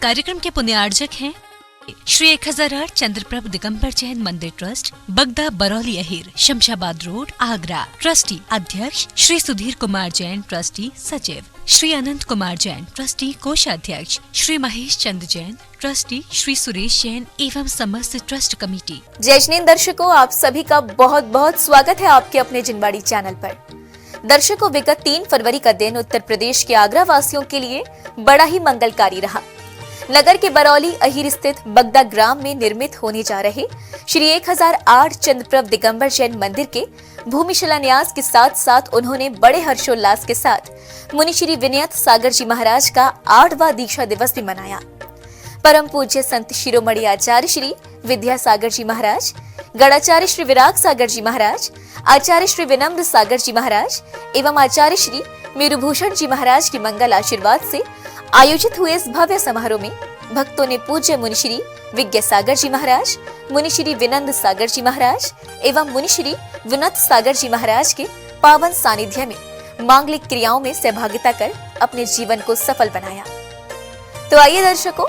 कार्यक्रम के पुण्यार्जक हैं श्री 1008 चंद्रप्रभ दिगंबर जैन मंदिर ट्रस्ट, बगदा बरौली अहिर, शमशाबाद रोड, आगरा। ट्रस्टी अध्यक्ष श्री सुधीर कुमार जैन, ट्रस्टी सचिव श्री अनंत कुमार जैन, ट्रस्टी कोषाध्यक्ष श्री महेश चंद जैन, ट्रस्टी श्री सुरेश जैन एवं समस्त ट्रस्ट कमेटी। जय जिनेंद्र दर्शकों, आप सभी का बहुत बहुत स्वागत है आपके अपने जिनवाड़ी चैनल पर। दर्शकों, विगत 3 फरवरी का दिन उत्तर प्रदेश के आगरा वासियों के लिए बड़ा ही मंगलकारी रहा। नगर के बरौली अहिर स्थित बगदा ग्राम में निर्मित होने जा रहे श्री 1008 चंद्रप्रभ दिगंबर जैन मंदिर के भूमि शिलान्यास के साथ साथ उन्होंने बड़े हर्षोल्लास के साथ मुनि श्री विनयत सागर जी महाराज का 8वां दीक्षा दिवस भी मनाया। परम पूज्य संत शिरोमणि आचार्य श्री विद्यासागर जी महाराज, गणाचार्य श्री विराग सागर जी महाराज, आचार्य श्री विनम्र सागर जी महाराज एवं आचार्य श्री मेरुभूषण जी महाराज की मंगल आशीर्वाद से आयोजित हुए इस भव्य समारोह में भक्तों ने पूज्य मुनि श्री विज्ञ सागर जी महाराज, मुनि श्री विनंद सागर जी महाराज एवं मुनि श्री विनत सागर जी महाराज के पावन सानिध्य में मांगलिक क्रियाओं में सहभागिता कर अपने जीवन को सफल बनाया। तो आइए दर्शकों,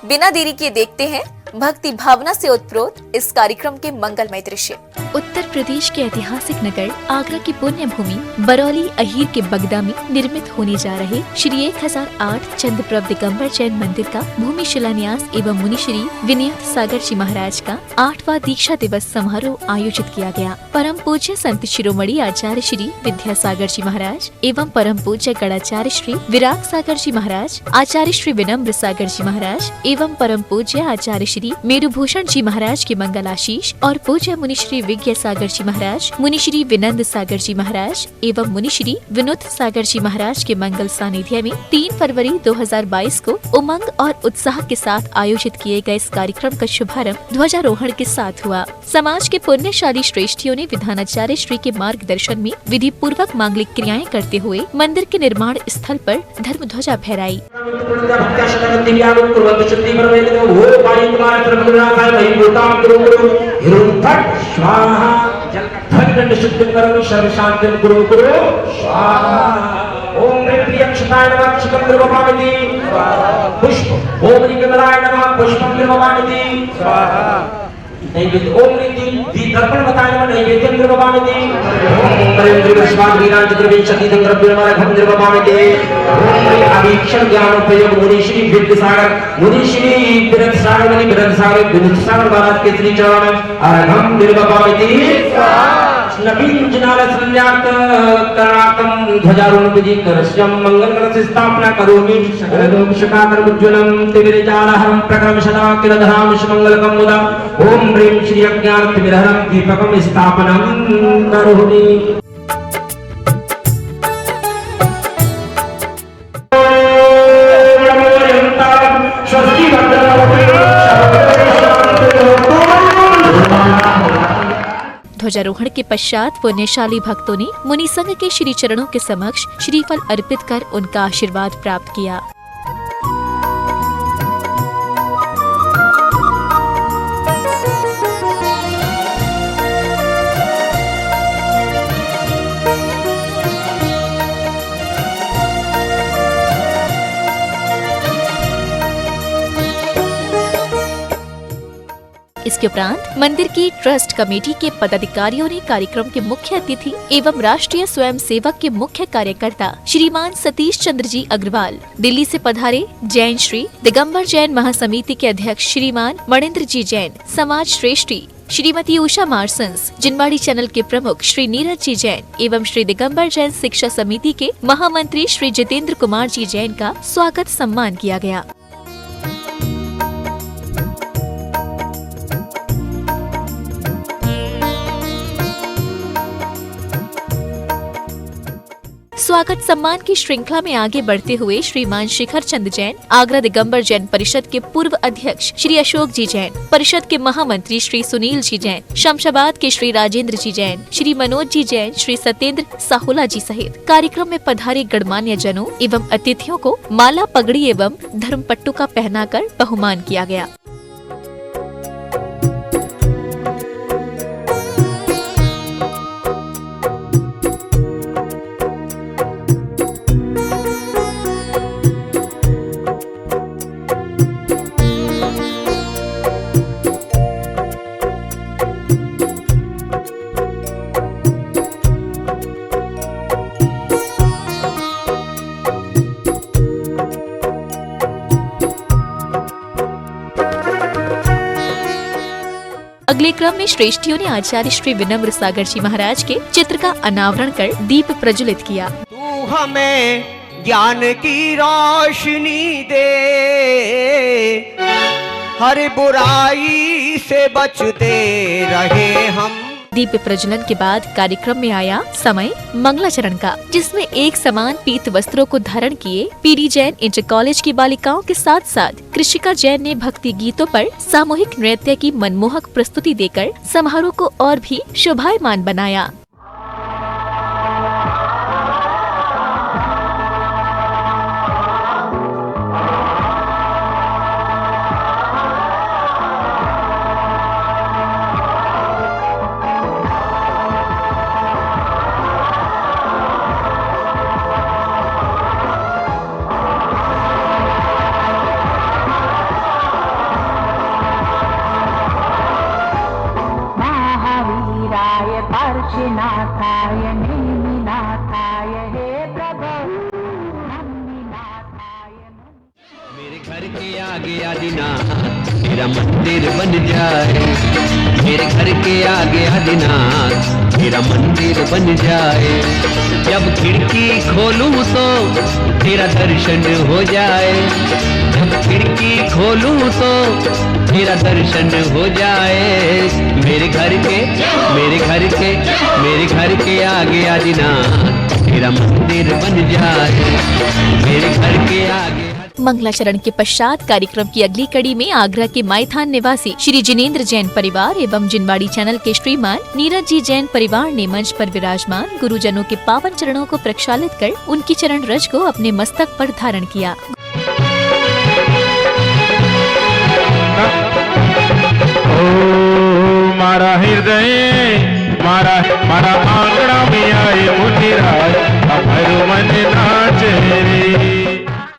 बिना देरी किए देखते हैं भक्ति भावना से उत्प्रोत इस कार्यक्रम के मंगलमय दृश्य। उत्तर प्रदेश के ऐतिहासिक नगर आगरा की पुण्य भूमि बरौली अहिर के बगदा में निर्मित होने जा रहे श्री 1008 चंद्रप्रभ दिगंबर जैन मंदिर का भूमि शिलान्यास एवं मुनि श्री विनयत सागर जी महाराज का 8वां दीक्षा दिवस समारोह आयोजित किया गया। परम पूज्य संत शिरोमणि आचार्य श्री विद्यासागर जी महाराज एवं परम पूज्य गणाचार्य श्री विराग सागर जी महाराज, आचार्य श्री विनम्र सागर जी महाराज एवं परम पूज्य आचार्य श्री मेरुभूषण जी महाराज के मंगल आशीष और पूज्य मुनि श्री विज्ञ सागर जी महाराज, मुनि श्री विनंद सागर जी महाराज एवं मुनि श्री विनुत सागर जी महाराज के मंगल सानिध्य में 3 फरवरी 2022 को उमंग और उत्साह के साथ आयोजित किए गए इस कार्यक्रम का शुभारंभ ध्वजारोहण के साथ हुआ। समाज के पुण्यशाली श्रेष्ठियों ने विधानाचार्य श्री के मार्गदर्शन में विधि पूर्वक मांगलिक क्रियाएं करते हुए मंदिर के निर्माण स्थल पर धर्म ध्वजा फहराई। ओम प्रियक्षताय नमः क्षितं द्रवपामिति पुष्प ओम निकमलाय नमः पुष्पं द्रवपामिति स्वाहा। नैवेद्य ओम दी दर्पण बताय नमः नैवेद्यं द्रवपामिति ओम प्रेम स्वाद वीरांच द्रविंशति द्रव्यमारघं द्रवपामिति ओम अभीक्षण ज्ञान प्रयोग मुनि श्री विद्य सागर, मुनि श्री विरत सागर, मुनि विरत सागर विनुत सागर महाराज के श्री चरण अर्घं द्रवपामिति स्वाहा। नवीन जनाल संज्ञात करणाकं ध्वजारोहण विधि करस्यं मंगलकलश स्थापना करोमि सकललोक शकाकर उज्ज्वलं तिमिरजालहरं प्रकरम सदा किलधराम मंगलकं मुदा ओम ह्रीं श्री अज्ञान तिमिरहरं दीपकं स्थापनं करोमि। ध्वजारोहण के पश्चात पुण्यशाली भक्तों ने मुनि संघ के श्री चरणों के समक्ष श्रीफल अर्पित कर उनका आशीर्वाद प्राप्त किया। इसके उपरांत मंदिर की ट्रस्ट कमेटी के पदाधिकारियों ने कार्यक्रम के मुख्य अतिथि एवं राष्ट्रीय स्वयं सेवक के मुख्य कार्यकर्ता श्रीमान सतीश चंद्र जी अग्रवाल, दिल्ली से पधारे जैन श्री दिगंबर जैन महासमिति के अध्यक्ष श्रीमान मणिन्द्र जी जैन, समाज श्रेष्ठी श्रीमती उषा मार्सन्स, जिनवाड़ी चैनल के प्रमुख श्री नीरज जी जैन एवं श्री दिगंबर जैन शिक्षा समिति के महामंत्री श्री जितेंद्र कुमार जी जैन का स्वागत सम्मान किया गया। स्वागत सम्मान की श्रृंखला में आगे बढ़ते हुए श्रीमान शिखर चंद जैन, आगरा दिगंबर जैन परिषद के पूर्व अध्यक्ष श्री अशोक जी जैन, परिषद के महामंत्री श्री सुनील जी जैन, शमशाबाद के श्री राजेंद्र जी जैन, श्री मनोज जी जैन, श्री सत्येंद्र साहुला जी सहित कार्यक्रम में पधारे गणमान्य जनों एवं अतिथियों को माला, पगड़ी एवं धर्म पट्टुका पहनाकर बहुमान किया गया। कार्यक्रम में श्रेष्ठियों ने आचार्य श्री विनम्र सागर जी महाराज के चित्र का अनावरण कर दीप प्रज्वलित किया। तू हमें ज्ञान की रोशनी दे, हर बुराई से बचते रहे हम। दीप प्रज्वलन के बाद कार्यक्रम में आया समय मंगलाचरण का, जिसमें एक समान पीत वस्त्रों को धारण किए पीरी जैन इंटर कॉलेज की बालिकाओं के साथ साथ कृषिका जैन ने भक्ति गीतों पर सामूहिक नृत्य की मनमोहक प्रस्तुति देकर समारोह को और भी शोभायमान बनाया। मेरे घर के आगे आदिनाथ तेरा मंदिर बन जाए, मेरे घर के आगे आदिनाथ तेरा मंदिर बन जाए। जब खिड़की खोलूं तो तेरा दर्शन हो जाए, जब खिड़की खोलूं तो तेरा दर्शन हो जाए। मेरे घर के आगे आदिनाथ तेरा मंदिर बन जाए, मेरे घर के आगे। मंगलाचरण के पश्चात कार्यक्रम की अगली कड़ी में आगरा के मायथान निवासी श्री जिनेंद्र जैन परिवार एवं जिनवाड़ी चैनल के श्रीमान नीरज जी जैन परिवार ने मंच पर विराजमान गुरुजनों के पावन चरणों को प्रक्षालित कर उनकी चरण रज को अपने मस्तक पर धारण किया। मारा हृदय मारा आंगड़ा में आए मुनिराज, अभर मन नाचे रे।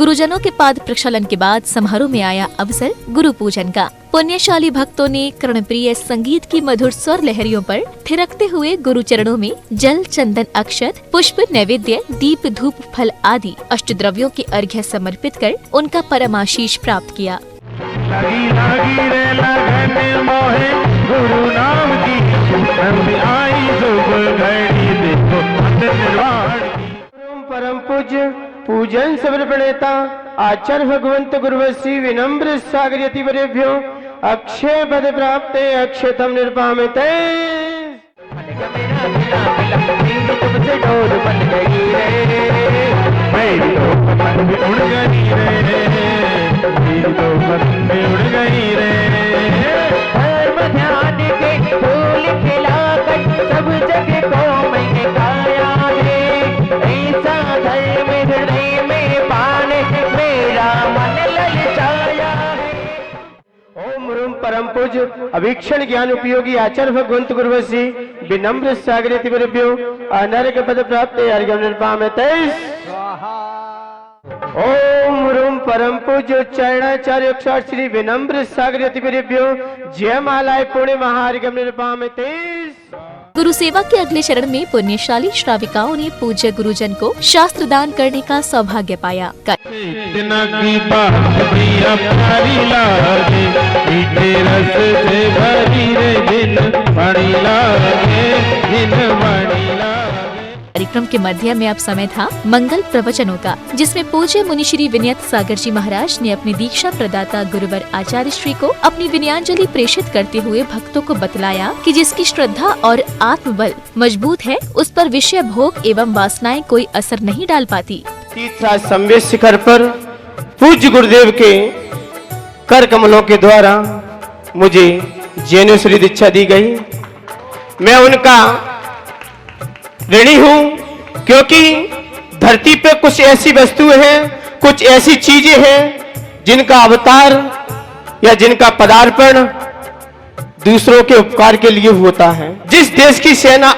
गुरुजनों के पाद प्रक्षालन के बाद समारोह में आया अवसर गुरु पूजन का। पुण्यशाली भक्तों ने कर्णप्रिय संगीत की मधुर स्वर लहरियों पर थिरकते हुए गुरु चरणों में जल, चंदन, अक्षत, पुष्प, नैवेद्य, दीप, धूप, फल आदि अष्टद्रव्यों के अर्घ्य समर्पित कर उनका परम आशीष प्राप्त किया। लगी रे लगन मोहे गुरु नाम की, आई शुभ घड़ी देखो निर्वाण की। परम पूज्य पूजन सबर प्रणेता आचार्य भगवंत गुरुवश्री विनम्र सागर यतिवरेभ्यो अक्षय पद प्राप्त अक्षतम निर्पामिते। तुमसे डोर बन गई रे, मेरी तो मन में उड़ गई रे, मेरी तो मन में उड़ गई रे। धर्म ध्यान के फूल खिलाकर सब जगह को मैंने गाया रे, ऐसा धर्म हृदय में पाने मेरा मन ललचाया है। ओम रूम परम पूज्य अभीक्षण ज्ञान उपयोगी आचार्य भगवंत गुरुवश्री विनम्र सागर यतिवरेभ्यो अनर्घ्य पद प्राप्त अर्घ्यम निर्पाम्यते। ओम रूम परम पूज्य चरणाचार्य श्री विनम्र सागर यतिवरेभ्यो जयमालाय पुण्य महार्घ्यम निर्पाम्यते। गुरु सेवा के अगले चरण में पुण्यशाली श्राविकाओं ने पूज्य गुरुजन को शास्त्र दान करने का सौभाग्य पाया। इतना की बात प्रिय प्यारी लागे, मीठे रस से भरी रे दिन बड़ी लागे, दिन बड़ी लागे। कार्यक्रम के मध्य में अब समय था मंगल प्रवचनों का, जिसमें पूज्य मुनि श्री विनयत सागर जी महाराज ने अपनी दीक्षा प्रदाता गुरुवर आचार्य श्री को अपनी विनयांजलि प्रेषित करते हुए भक्तों को बतलाया कि जिसकी श्रद्धा और आत्मबल मजबूत है उस पर विषय भोग एवं वासनाएं कोई असर नहीं डाल पाती। तीर्थराज संवेद शिखर पर पूज्य गुरुदेव के कर कमलों के द्वारा मुझे जैनेश्वरी दीक्षा दी गई। मैं उनका ऋणी हूँ, क्योंकि धरती पे कुछ ऐसी वस्तुएं हैं, कुछ ऐसी चीजें हैं जिनका अवतार या जिनका पदार्पण दूसरों के उपकार के लिए होता है। जिस देश की सेना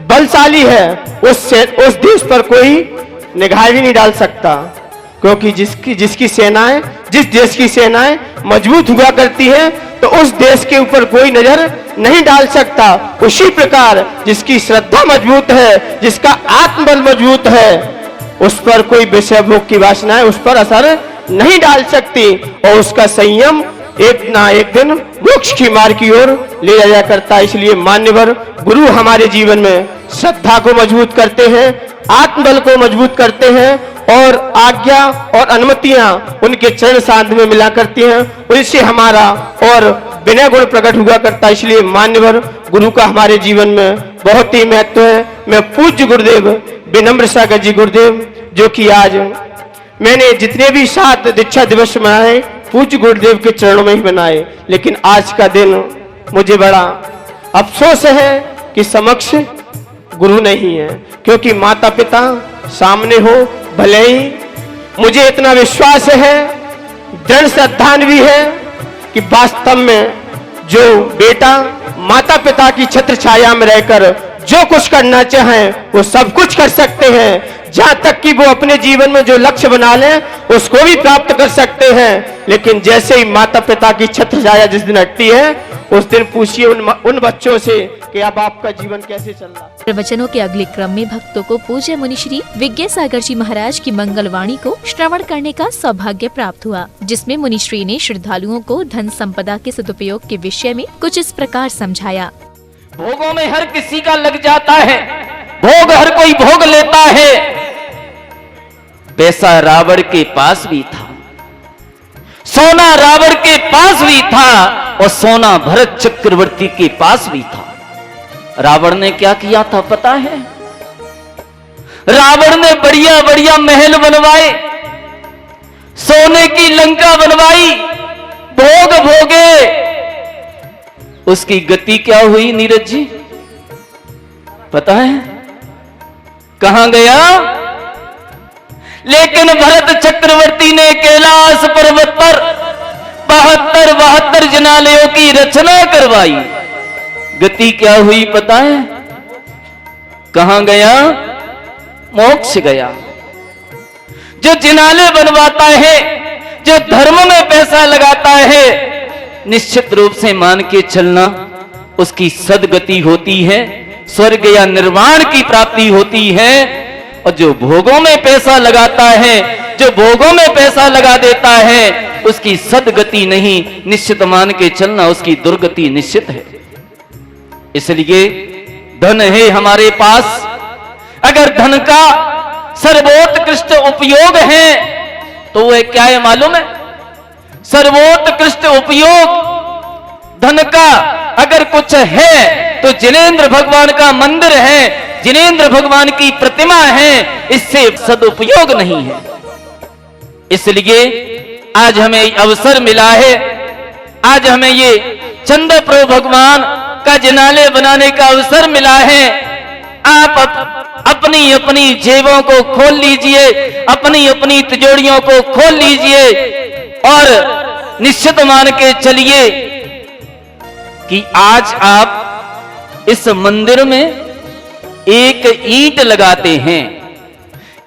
बलशाली है उस देश पर कोई निगाह भी नहीं डाल सकता, क्योंकि जिस देश की सेनाएं मजबूत हुआ करती है तो उस देश के ऊपर कोई नजर नहीं डाल सकता। उसी प्रकार जिसकी श्रद्धा मजबूत है, जिसका आत्मबल मजबूत है, उस पर कोई विषय भोग की वासनाएं उस पर असर नहीं डाल सकती और उसका संयम एक ना एक दिन मोक्ष की मार्ग की ओर ले जाया करता है। इसलिए मान्यवर गुरु हमारे जीवन में श्रद्धा को मजबूत करते हैं, आत्मबल को मजबूत करते हैं और आज्ञा और अनुमतियां उनके चरण साध में मिला करती हैं। उनसे हमारा और विनय गुण प्रकट हुआ करता है। इसलिए मान्यवर गुरु का हमारे जीवन में बहुत ही महत्व है। मैं पूज्य गुरुदेव विनम्र सागर जी गुरुदेव, जो कि आज मैंने जितने भी 7 दीक्षा दिवस मनाए पूज्य गुरुदेव के चरणों में ही मनाए, लेकिन आज का दिन मुझे बड़ा अफसोस है कि समक्ष गुरु नहीं है, क्योंकि माता पिता सामने हो भले ही मुझे इतना विश्वास है, दृढ़ श्रद्धा भी है कि वास्तव में जो बेटा माता पिता की छत्र छाया में रहकर जो कुछ करना चाहें वो सब कुछ कर सकते हैं। जहां तक कि वो अपने जीवन में जो लक्ष्य बना लें उसको भी प्राप्त कर सकते हैं। लेकिन जैसे ही माता पिता की छत्र छाया जिस दिन हटती है उस दिन पूछिए उन बच्चों से कि अब आपका जीवन कैसे चल रहा है। प्रवचनों के अगले क्रम में भक्तों को पूज्य मुनिश्री विज्ञ सागर जी महाराज की मंगलवाणी को श्रवण करने का सौभाग्य प्राप्त हुआ, जिसमें मुनिश्री ने श्रद्धालुओं को धन संपदा के सदुपयोग के विषय में कुछ इस प्रकार समझाया। भोगों में हर किसी का लग जाता है, भोग हर कोई भोग लेता है। पैसा रावण के पास भी था, सोना रावण के पास भी था और सोना भरत चक्रवर्ती के पास भी था। रावण ने क्या किया था पता है? रावण ने बढ़िया बढ़िया महल बनवाए, सोने की लंका बनवाई, भोग भोगे। उसकी गति क्या हुई नीरज जी पता है? कहां गया? लेकिन भरत चक्रवर्ती ने कैलाश पर्वत पर 72 जिनालयों की रचना करवाई। गति क्या हुई पता है? कहां गया? मोक्ष गया। जो जिनालय बनवाता है, जो धर्म में पैसा लगाता है, निश्चित रूप से मान के चलना उसकी सदगति होती है, स्वर्ग या निर्वाण की प्राप्ति होती है। और जो भोगों में पैसा लगाता है, जो भोगों में पैसा लगा देता है, उसकी सदगति नहीं, निश्चित मान के चलना उसकी दुर्गति निश्चित है। इसलिए धन है हमारे पास, अगर धन का सर्वोत्कृष्ट उपयोग है तो वह क्या है मालूम है? सर्वोत्कृष्ट उपयोग धन का अगर कुछ है तो जिनेंद्र भगवान का मंदिर है, जिनेंद्र भगवान की प्रतिमा है, इससे सदुपयोग नहीं है। इसलिए आज हमें अवसर मिला है, आज हमें ये चंद्रप्रभु भगवान का जिनालय बनाने का अवसर मिला है। आप अपनी अपनी जेबों को खोल लीजिए, अपनी अपनी तिजोरियों को खोल लीजिए और निश्चित मान के चलिए कि आज आप इस मंदिर में एक ईंट लगाते हैं,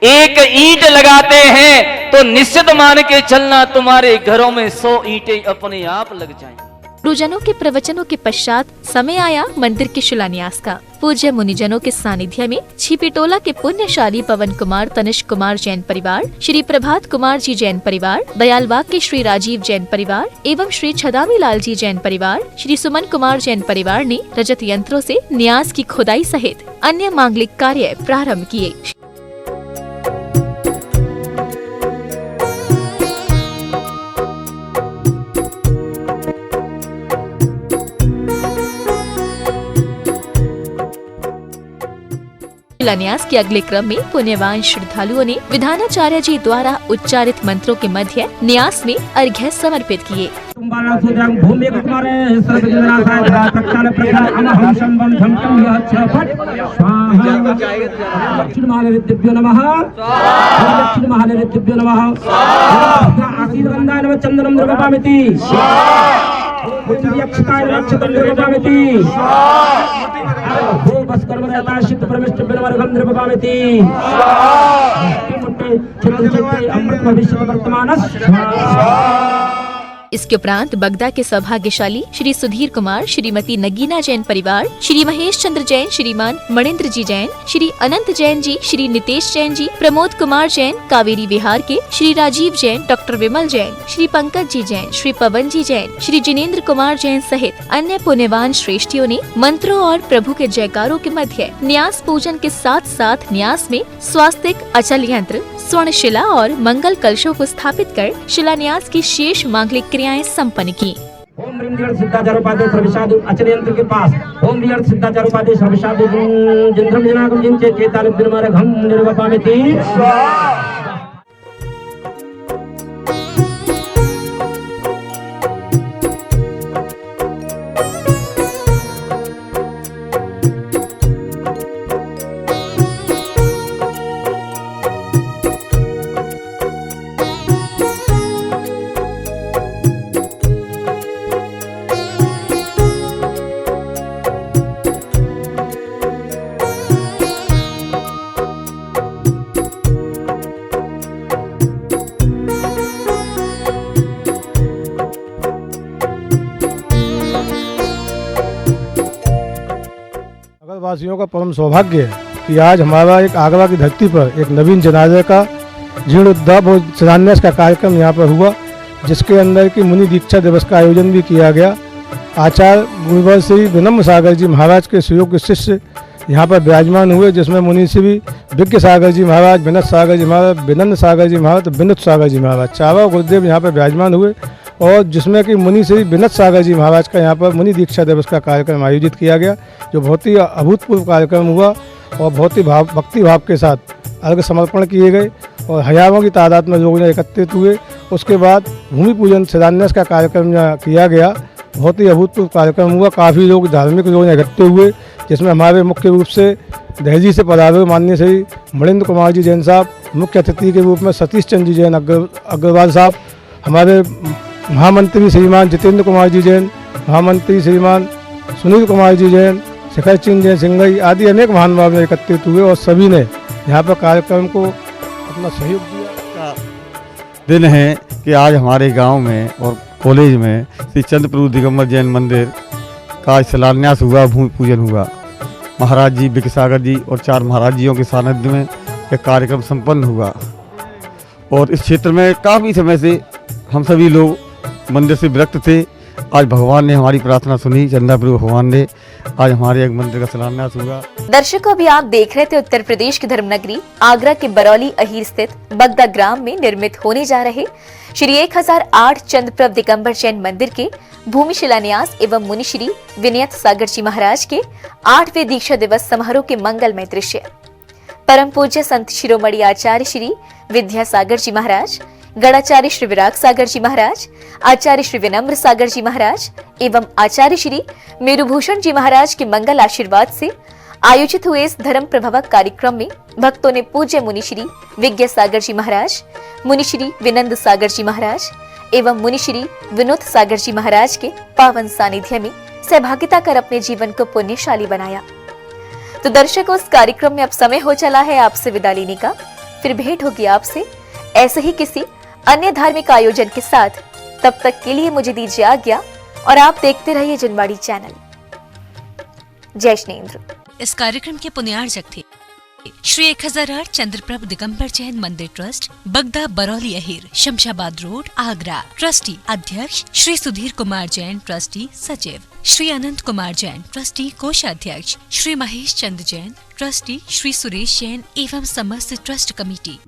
एक ईंट लगाते हैं तो निश्चित मान के चलना तुम्हारे घरों में 100 ईंटें अपने आप लग जाएंगी। गुरुजनों के प्रवचनों के पश्चात समय आया मंदिर के शिलान्यास का। पूज्य मुनिजनों के सानिध्य में छिपीटोला के पुण्यशाली पवन कुमार तनिष्क कुमार जैन परिवार, श्री प्रभात कुमार जी जैन परिवार, दयालबाग के श्री राजीव जैन परिवार एवं श्री छदामी लाल जी जैन परिवार, श्री सुमन कुमार जैन परिवार ने रजत यंत्रों से न्यास की खुदाई सहित अन्य मांगलिक कार्य प्रारंभ किए। शिलान्यास के अगले क्रम में पुण्यवान श्रद्धालुओं ने विधानाचार्य जी द्वारा उच्चारित मंत्रों के मध्य न्यास में अर्घ्य समर्पित किए। अमृत भविष्य वर्तमान इसके उपरांत बगदा के सौभाग्यशाली श्री सुधीर कुमार, श्रीमती नगीना जैन परिवार, श्री महेश चंद्र जैन, श्रीमान मणिंद्र जी जैन, श्री अनंत जैन जी, श्री नितेश जैन जी, प्रमोद कुमार जैन, कावेरी विहार के श्री राजीव जैन, डॉक्टर विमल जैन, श्री पंकज जी जैन, श्री पवन जी जैन, श्री जिनेन्द्र कुमार जैन सहित अन्य पुण्यवान श्रेष्ठियों ने मंत्रों और प्रभु के जयकारों के मध्य न्यास पूजन के साथ साथ न्यास में स्वास्तिक, अचल यंत्र, स्वर्ण शिला और मंगल कलशों को स्थापित कर शिलान्यास की शेष मांगलिक क्रियाएं संपन्न की। ओम ह्रीं जड़ सिद्धाचारोपाध्याय सर्वसाधु अचल यंत्र के पास ओम जड़ सिद्धाचारोपाध्याय सर्वसाधु जिंद्रम जनागम जिनचे चेतालिप दिनमारघम निर्वपामिति वासियों का परम सौभाग्य है कि आज हमारा एक आगरा की धरती पर एक नवीन जनाजे का जीर्णोद्धार और शिलान्यास का कार्यक्रम यहाँ पर हुआ, जिसके अंदर की मुनि दीक्षा दिवस का आयोजन भी किया गया। आचार्य गुरुवर श्री विनम्र सागर जी महाराज के सुयोग्य शिष्य यहाँ पर विराजमान हुए, जिसमें मुनि श्री विज्ञ सागर जी महाराज, विनत सागर जी महाराज, विनंद सागर जी महाराज, विनुत सागर जी महाराज, चारों गुरुदेव यहाँ पर विराजमान हुए और जिसमें कि मुनि श्री विनत सागर जी महाराज का यहाँ पर मुनि दीक्षा दिवस का कार्यक्रम आयोजित किया गया, जो बहुत ही अभूतपूर्व कार्यक्रम हुआ और बहुत ही भक्ति भाव के साथ अर्घ्य समर्पण किए गए और हजारों की तादाद में लोग एकत्रित हुए। उसके बाद भूमि पूजन शिलान्यास का कार्यक्रम किया गया, बहुत ही अभूतपूर्व कार्यक्रम हुआ। काफ़ी लोग धार्मिक लोग इकट्ठे हुए, जिसमें हमारे मुख्य रूप से दिल्ली से पधारे हुए माननीय श्री मणिंद्र कुमार जी जैन साहब, मुख्य अतिथि के रूप में सतीश चंद्र जी जैन अग्रवाल साहब, हमारे महामंत्री श्रीमान जितेंद्र कुमार जी जैन, महामंत्री श्रीमान सुनील कुमार जी जैन, शिखर चंद जैन सिंघई आदि अनेक महानुभाव एकत्रित हुए और सभी ने यहाँ पर कार्यक्रम को अपना सहयोग दिया। दिन है कि आज हमारे गांव में और कॉलेज में श्री चंद्रप्रभु दिगंबर जैन मंदिर का शिलान्यास हुआ, भूमि पूजन हुआ। महाराज जी विज्ञ सागर जी और 4 महाराज जियों के सानिध्य में एक कार्यक्रम संपन्न हुआ और इस क्षेत्र में काफ़ी समय से हम सभी लोग मंदिर से विरक्त थे। आज भगवान ने हमारी प्रार्थना सुनी, चंद्रप्रभु भगवान ने आज हमारे एक मंदिर का शिलान्यास हुआ। दर्शकों, अभी आप देख रहे थे उत्तर प्रदेश की धर्मनगरी आगरा के बरौली अहीर स्थित बगदा ग्राम में निर्मित होने जा रहे श्री 1008 चंद्रप्रभ दिगंबर जैन मंदिर के भूमि शिलान्यास एवं मुनि श्री विनयत सागर जी महाराज के 8वें दीक्षा दिवस समारोह के मंगलमय दृश्य। परम पूज्य संत शिरोमणि आचार्य श्री विद्या सागर जी महाराज, गणाचार्य श्री विराग सागर जी महाराज, आचार्य श्री विनम्र सागर जी महाराज एवं आचार्य श्री मेरुभूषण जी महाराज के मंगल आशीर्वाद से आयोजित हुए इस धर्म प्रभावक कार्यक्रम में भक्तों ने पूज्य मुनि श्री विज्ञ सागर जी महाराज, मुनि श्री विनंद सागर जी महाराज एवं मुनि श्री विनोद सागर जी महाराज के पावन सानिध्य में सहभागिता कर अपने जीवन को पुण्यशाली बनाया। तो दर्शकों, इस कार्यक्रम में अब समय हो चला है आपसे विदा लेने का। फिर भेंट होगी आपसे ऐसे ही किसी अन्य धार्मिक आयोजन के साथ। तब तक के लिए मुझे दीजिए आज्ञा और आप देखते रहिए जिनवाड़ी चैनल। जय श्रीन्द्र। इस कार्यक्रम के पुण्यार्जक थे श्री 1008 चंद्रप्रभ दिगंबर जैन मंदिर ट्रस्ट, बगदा बरौली अहीर, शमशाबाद रोड, आगरा। ट्रस्टी अध्यक्ष श्री सुधीर कुमार जैन, ट्रस्टी सचिव श्री अनंत कुमार जैन, ट्रस्टी कोषाध्यक्ष श्री महेश चंद्र जैन, ट्रस्टी श्री सुरेश जैन एवं समस्त ट्रस्ट कमेटी।